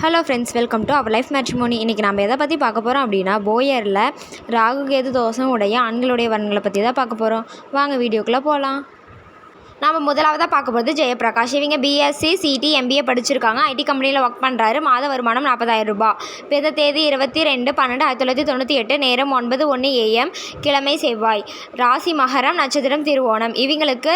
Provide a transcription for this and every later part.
Hello friends, welcome to our life matrimony. இன்றைக்கி நம்ம எதை பற்றி பார்க்க போகிறோம் அப்படின்னா, போயரில் ராகு கேது தோஷம் உடைய ஆண்களுடைய வரன்களை பற்றி தான் பார்க்க போகிறோம். வாங்க வீடியோக்குள்ளே போகலாம். நம்ம முதலாவதாக பார்க்க போகிறது ஜெயபிரகாஷ். இவங்க பிஎஸ்சி சிடி எம்பிஏ படிச்சிருக்காங்க. ஐடி கம்பெனியில் ஒர்க் பண்ணுறாரு. மாத வருமானம் 40,000 ரூபாய். பிறந்த தேதி 22/12/1998. நேரம் 9:01 AM. கிழமை செவ்வாய். ராசி மகரம். நட்சத்திரம் திருவோணம். இவங்களுக்கு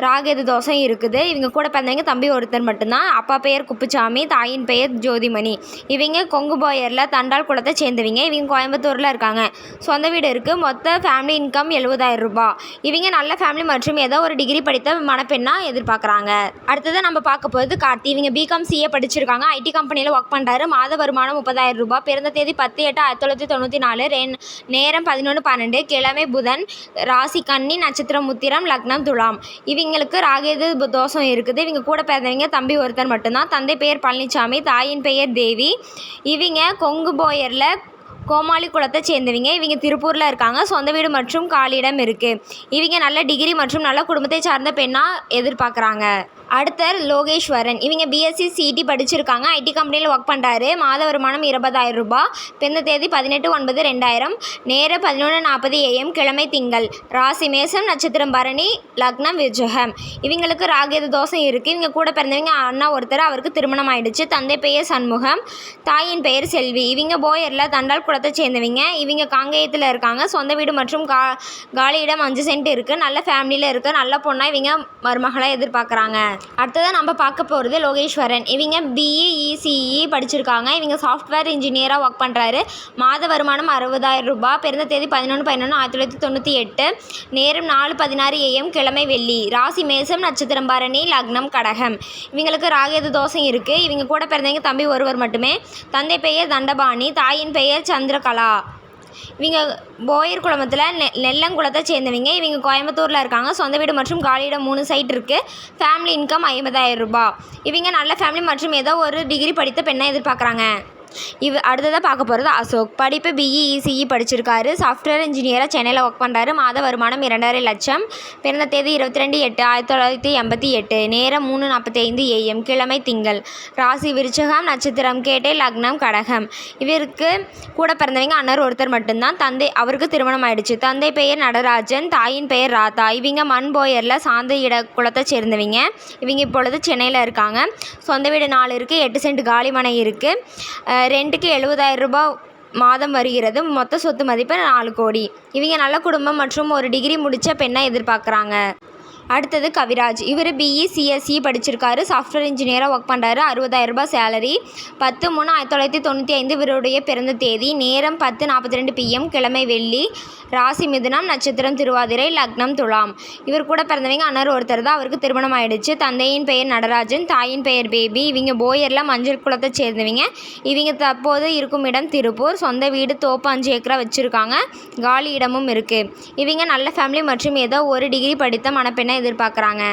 ராகேது தோஷம் இருக்குது. இவங்க கூட பிறந்தவங்க தம்பி ஒருத்தர் மட்டும்தான். அப்பா பெயர் குப்புசாமி, தாயின் பெயர் ஜோதிமணி. இவங்க கொங்கு போயரில் தண்டால் குளத்தை சேர்ந்தவங்க. இவங்க கோயம்புத்தூரில் இருக்காங்க. சொந்த வீடு இருக்குது. மொத்த ஃபேமிலி இன்கம் 70,000 ரூபாய். இவங்க நல்ல ஃபேமிலி மற்றும் ஏதோ ஒரு டிகிரி படித்த மணப்பெண்ணாக எதிர்பார்க்குறாங்க. அடுத்தது நம்ம பார்க்க போகிறது கார்த்தி. இவங்க பிகாம் சிஏ படிச்சிருக்காங்க. ஐடி கம்பெனியில் ஒர்க் பண்ணுறாரு. மாத வருமானம் 30,000 ரூபாய். பிறந்த தேதி 10/8/1994. நேரம் 11:12. கிழமை புதன். ராசி கன்னி. நட்சத்திரம் உத்திரம். லக்னம் துலாம். இவங்களுக்கு ராகேது தோஷம் இருக்குது. இவங்க கூட பிறந்தவங்க தம்பி ஒருத்தர் மட்டும்தான். தந்தை பெயர் பழனிசாமி, தாயின் பெயர் தேவி. இவங்க கொங்கு போயரில் கோமாளி குளத்தை சேர்ந்தவங்க. இவங்க திருப்பூரில் இருக்காங்க. சொந்த வீடு மற்றும் காலியிடம் இருக்குது. இவங்க நல்ல டிகிரி மற்றும் நல்ல குடும்பத்தை சார்ந்த பெண்ணாக எதிர்பார்க்குறாங்க. அடுத்த லோகேஸ்வரன். இவங்க பிஎஸ்சி சிடி படிச்சிருக்காங்க. ஐடி கம்பெனியில் ஒர்க் பண்ணுறாரு. மாத வருமானம் 20,000 ரூபாய். பிறந்த தேதி 18/9/2000. நேரம் 11:40 AM. கிழமை திங்கள். ராசி மேசம். நட்சத்திரம் பரணி. லக்னம் விருச்சிகம். இவங்களுக்கு ராகேது தோஷம் இருக்குது. இவங்க கூட பிறந்தவங்க அண்ணா ஒருத்தர். அவருக்கு திருமணம் ஆயிடுச்சு. தந்தை பெயர் சண்முகம், தாயின் பெயர் செல்வி. இவங்க போயரில் தண்டால் குளத்தை சேர்ந்தவங்க. இவங்க காங்கேயத்தில் இருக்காங்க. சொந்த வீடு மற்றும் காலியிடம் 5 சென்ட் இருக்குது. நல்ல ஃபேமிலியில் இருக்குது. நல்ல பொண்ணாக இவங்க மருமகளை எதிர்பார்க்குறாங்க. அடுத்ததான் நம்ம பார்க்க போகிறது லோகேஸ்வரன். இவங்க பிஇ இசிஇ படிச்சிருக்காங்க. இவங்க சாஃப்ட்வேர் இன்ஜினியராக ஒர்க் பண்ணுறாரு. மாத வருமானம் 60,000 ரூபாய். பிறந்த தேதி 11/11/1998. நேரம் 4:16 AM. கிழமை வெள்ளி. ராசி மேசம். நட்சத்திரம் பரணி. லக்னம் கடகம். இவங்களுக்கு ராகேது தோஷம் இருக்குது. இவங்க கூட பிறந்தவங்க தம்பி ஒருவர் மட்டுமே. தந்தை பெயர் தண்டபாணி, தாயின் பெயர் சந்திரகலா. இவங்க போயர் குளமத்தில் நெல்லங்குளத்தை சேர்ந்தவங்க. இவங்க கோயம்புத்தூரில் இருக்காங்க. சொந்த வீடு மற்றும் காலியிடம் 3 சைட் இருக்குது. ஃபேமிலி இன்கம் 50,000 ரூபாய். இவங்க நல்ல ஃபேமிலி மற்றும் ஏதோ ஒரு டிகிரி படித்த பெண்ணை எதிர்பார்க்குறாங்க. அடுத்ததாக பார்க்க போகிறது அசோக். படிப்பு பிஇ இசிஇ படிச்சிருக்காரு. சாஃப்ட்வேர் இன்ஜினியராக சென்னையில் ஒர்க் பண்ணுறாரு. மாத வருமானம் 2.5 லட்சம். பிறந்த தேதி 22/8/1988. நேரம் 3:45 AM. கிழமை திங்கள். ராசி விருச்சிகம். நட்சத்திரம் கேட்டை. லக்னம் கடகம். இவருக்கு கூட பிறந்தவங்க அண்ணர் ஒருத்தர் மட்டும்தான். அவருக்கு திருமணம் ஆயிடுச்சு. தந்தை பெயர் நடராஜன், தாயின் பெயர் ராதா. இவங்க மண் போயரில் சாந்த குளத்தை சேர்ந்தவங்க. இவங்க இப்பொழுது சென்னையில் இருக்காங்க. சொந்த வீடு 4 இருக்குது. 8 சென்ட் காலி மனை இருக்குது. ரெண்டுக்கு 70,000 ரூபாய் மாதம் வருகிறது. மொத்த சொத்து மதிப்பு 4 கோடி. இவங்க நல்ல குடும்பம் மற்றும் ஒரு டிகிரி முடித்த பெண்ணை எதிர்பார்க்குறாங்க. அடுத்தது கவிராஜ். இவர் பிஇ சிஎஸ்சி படிச்சிருக்காரு. சாஃப்ட்வேர் இன்ஜினியராக ஒர்க் பண்ணுறாரு. 60,000 ரூபாய் சேலரி. 10/3/1995. இவருடைய பிறந்த தேதி. நேரம் 10:42 PM. கிழமை வெள்ளி. ராசி மிதுனம். நட்சத்திரம் திருவாதிரை. லக்னம் துலாம். இவர் கூட பிறந்தவங்க அண்ணர் ஒருத்தர் தான். அவருக்கு திருமணம் ஆயிடுச்சு. தந்தையின் பெயர் நடராஜன், தாயின் பெயர் பேபி. இவங்க போயரில் மஞ்சள் குளத்தை சேர்ந்தவங்க. இவங்க தற்போது இருக்கும் இடம் திருப்பூர். சொந்த வீடு தோப்பு 5 ஏக்கரா வச்சுருக்காங்க. காலி இடமும் இருக்குது. இவங்க நல்ல ஃபேமிலி மற்றும் ஏதோ ஒரு டிகிரி படித்த மணப்பெண்ணை எதிர்பார்க்குறாங்க.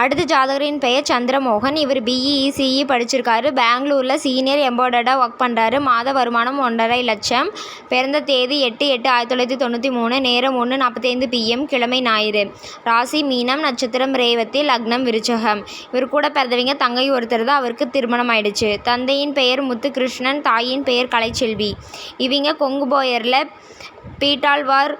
அடுத்த ஜாதகரின் பெயர் சந்திரமோகன். இவர் பிஇ இசிஇ படிச்சிருக்காரு. பெங்களூரில் சீனியர் எம்பாய்டராக ஒர்க் பண்ணுறாரு. மாத வருமானம் 1.5 லட்சம். பிறந்த தேதி 8/8/1993. நேரம் 1:45 PM. கிழமை ஞாயிறு. ராசி மீனம். நட்சத்திரம் ரேவதி. லக்னம் விருச்சிகம். இவர் கூட பிறந்தவங்க தங்கை ஒருத்தர் தான். அவருக்கு திருமணம் ஆயிடுச்சு. தந்தையின் பெயர் முத்துகிருஷ்ணன், தாயின் பெயர் கலைச்செல்வி. இவங்க கொங்கு போயரில் பீட்டால்வார்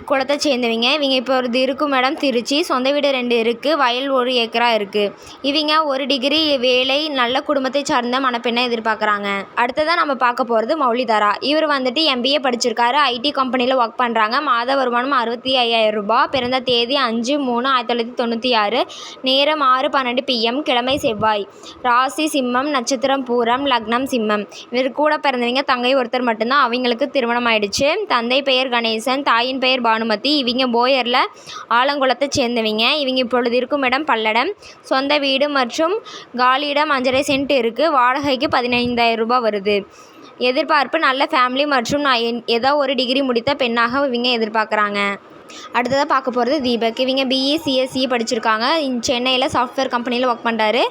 குளத்தை சேர்ந்தவங்க. இவங்க இப்போ ஒரு இருக்கும் இடம் திருச்சி. சொந்த வீடு 2 இருக்குது. வயல் 1 ஏக்கரா இருக்குது. இவங்க ஒரு டிகிரி வேலை, நல்ல குடும்பத்தை சார்ந்த மணப்பெண்ணை எதிர்பார்க்குறாங்க. அடுத்ததான் நம்ம பார்க்க போகிறது மௌலிதாரா. இவர் வந்துட்டு எம்பிஏ படிச்சிருக்காரு. ஐடி கம்பெனியில் ஒர்க் பண்ணுறாங்க. மாத வருமானம் 65,000 ரூபாய். பிறந்த தேதி 5/3/1996. நேரம் 6:12 PM. கிழமை செவ்வாய். ராசி சிம்மம். நட்சத்திரம் பூரம். லக்னம் சிம்மம். இவர் கூட பிறந்தவங்க தங்கை ஒருத்தர் மட்டும்தான். அவங்களுக்கு திருமணம் ஆயிடுச்சு. தந்தை பெயர் கணேசன், தாயின் பெயர் பானுமதி. இவங்க போயரில் ஆலங்குளத்தை சேர்ந்தவங்க. இவங்க இப்பொழுது இருக்கும் இடம் பல்லடம். சொந்த வீடு மற்றும் காலியிடம் 5.5 சென்ட் இருக்குது. வாடகைக்கு 15,000 ரூபாய் வருது. எதிர்பார்ப்பு நல்ல ஃபேமிலி மற்றும் ஏதோ ஒரு டிகிரி முடித்த பெண்ணாக இவங்க எதிர்பார்க்குறாங்க. அடுத்ததாக பார்க்க போகிறது தீபக். இவங்க பிஇ சிஎஸ்சி படிச்சிருக்காங்க. சென்னையில் சாஃப்ட்வேர் கம்பெனியில் ஒர்க் பண்ணுறாரு.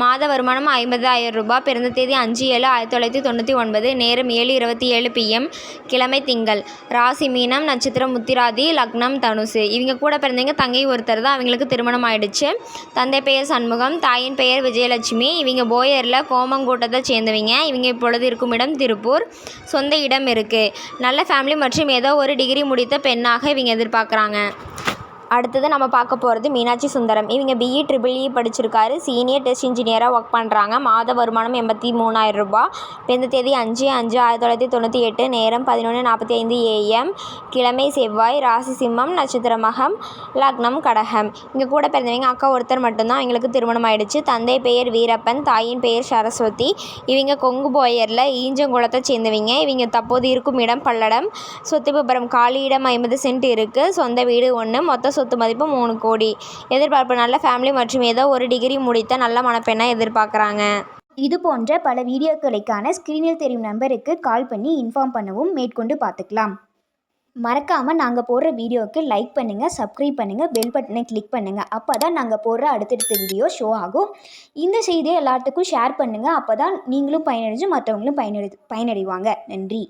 மாத வருமானம் 50,000 ரூபாய். பிறந்த தேதி 5/7/1999. நேரம் 7:27 PM. கிழமை திங்கள். ராசி மீனம். நட்சத்திரம் உத்திராதி. லக்னம் தனுசு. இவங்க கூட பிறந்தவங்க தங்கை ஒருத்தர் தான். அவங்களுக்கு திருமணம் ஆயிடுச்சு. தந்தை பெயர் சண்முகம், தாயின் பெயர் விஜயலட்சுமி. இவங்க போயரில் கோமங்கோட்டத்தை சேர்ந்தவங்க. இவங்க இப்பொழுது இருக்கும் இடம் திருப்பூர். சொந்த இடம் இருக்குது. நல்ல ஃபேமிலி மற்றும் ஏதோ ஒரு டிகிரி முடித்த பெண்ணாக இவங்க எதிர்பார்க்குறாங்க. அடுத்தது நம்ம பார்க்க போகிறது மீனாட்சி சுந்தரம். இவங்க பிஇ EEE படிச்சிருக்காரு. சீனியர் டெஸ்ட் இன்ஜினியராக ஒர்க் பண்ணுறாங்க. மாத வருமானம் 83,000 ரூபாய். பிறந்த தேதி 5/5/1998. நேரம் 11:45 AM. கிழமை செவ்வாய். ராசி சிம்மம். நட்சத்திரம் மகம். லக்னம் கடகம். இங்கே கூட பிறந்தவங்க அக்கா ஒருத்தர் மட்டும்தான். அவங்களுக்கு திருமணம் ஆயிடுச்சு. தந்தை பெயர் வீரப்பன், தாயின் பெயர் சரஸ்வதி. இவங்க கொங்கு போயரில் ஈஞ்சங்குளத்தை சேர்ந்தவங்க. இவங்க தற்போது இருக்கும் இடம் பல்லடம். சொத்து விபரம் காலி இடம் 50 சென்ட் இருக்குது. சொந்த வீடு 1. மொத்த சொத்து மதிப்பு 3 கோடி. எதிர்பார்ப்பு நல்ல ஃபேமிலி மற்றும் ஏதோ ஒரு டிகிரி முடித்த நல்ல மணப்பெண்ணை எதிர்பார்க்குறாங்க. இது போன்ற பல வீடியோக்களுக்கான ஸ்க்ரீனில் தெரியும் நம்பருக்கு கால் பண்ணி இன்ஃபார்ம் பண்ணவும் மேற்கொண்டு பார்த்துக்கலாம். மறக்காமல் நாங்கள் போடுற வீடியோவுக்கு லைக் பண்ணுங்கள், சப்ஸ்கிரைப் பண்ணுங்கள், பெல் பட்டனை கிளிக் பண்ணுங்கள். அப்போ தான் நாங்கள் போடுற அடுத்தடுத்த வீடியோ ஷோ ஆகும். இந்த செய்தியை எல்லாத்துக்கும் ஷேர் பண்ணுங்கள். அப்போ தான் நீங்களும் பயனடைஞ்சு மற்றவங்களும் பயனடைவாங்க. நன்றி.